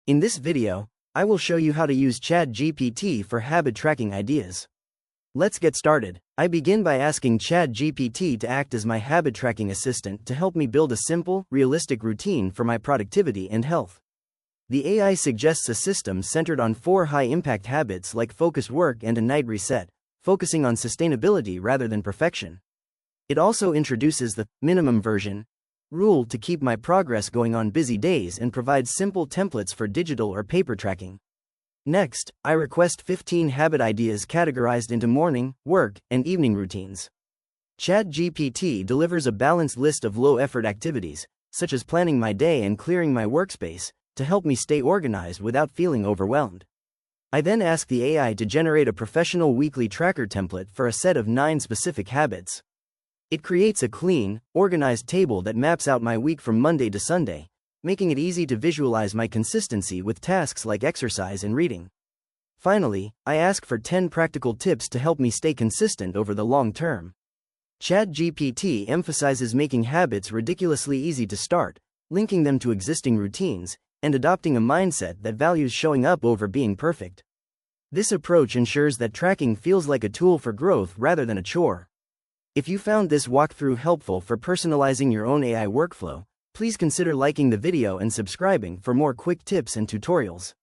In this video, I will show you how to use ChatGPT for habit tracking ideas. Let's get started. I begin by asking ChatGPT to act as my habit tracking assistant to help me build a simple, realistic routine for my productivity and health. The AI suggests a system centered on 4 high-impact habits like focused work and a night reset, focusing on sustainability rather than perfection. It also introduces the minimum version rule to keep my progress going on busy days and provides simple templates for digital or paper tracking. Next, I request 15 habit ideas categorized into morning, work, and evening routines. ChatGPT delivers a balanced list of low-effort activities, such as planning my day and clearing my workspace, to help me stay organized without feeling overwhelmed. I then ask the AI to generate a professional weekly tracker template for a set of 9 specific habits. It creates a clean, organized table that maps out my week from Monday to Sunday, making it easy to visualize my consistency with tasks like exercise and reading. Finally, I ask for 10 practical tips to help me stay consistent over the long term. ChatGPT emphasizes making habits ridiculously easy to start, linking them to existing routines, and adopting a mindset that values showing up over being perfect. This approach ensures that tracking feels like a tool for growth rather than a chore. If you found this walkthrough helpful for personalizing your own AI workflow, please consider liking the video and subscribing for more quick tips and tutorials.